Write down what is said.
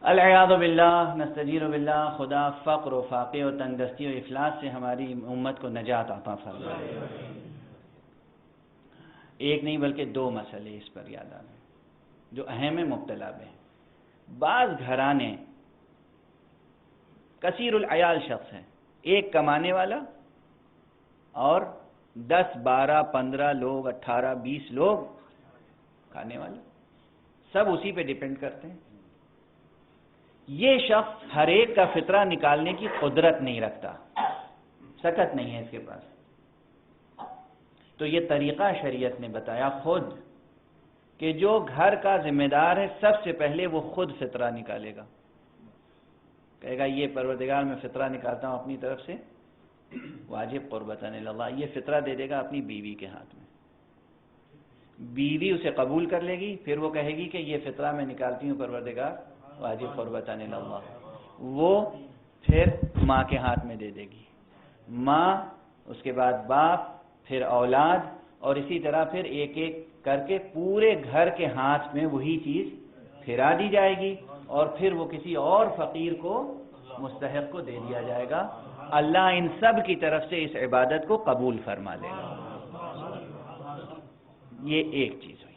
العیاذ باللہ، نستجیر باللہ، خدا فقر و فاقے و تنگ دستی و افلاس سے ہماری امت کو نجات عطا فرمائے۔ ایک نہیں بلکہ دو مسئلے اس پر یاد آنے جو اہم مبتلا میں ہیں۔ بعض گھرانے کثیر العیال شخص ہیں، ایک کمانے والا اور 10 12 15 لوگ، 18 20 لوگ کھانے والے، سب اسی پہ ڈیپینڈ کرتے ہیں۔ یہ شخص ہر ایک کا فطرہ نکالنے کی قدرت نہیں رکھتا، سکت نہیں ہے اس کے پاس، تو یہ طریقہ شریعت نے بتایا خود کہ جو گھر کا ذمہ دار ہے سب سے پہلے وہ خود فطرہ نکالے گا، کہے گا یہ پروردگار میں فطرہ نکالتا ہوں اپنی طرف سے، واجب قربتاً اللہ، یہ فطرہ دے دے گا اپنی بیوی کے ہاتھ میں، بیوی اسے قبول کر لے گی، پھر وہ کہے گی کہ یہ فطرہ میں نکالتی ہوں پروردگار واجب قربتاً اللہ، وہ پھر ماں کے ہاتھ میں دے دے گی، ماں، اس کے بعد باپ، پھر اولاد، اور اسی طرح پھر ایک ایک کر کے پورے گھر کے ہاتھ میں وہی چیز پھرا دی جائے گی، اور پھر وہ کسی اور فقیر کو، مستحق کو دے دیا جائے گا۔ اللہ ان سب کی طرف سے اس عبادت کو قبول فرما لے گا۔ یہ ایک چیز ہوئی۔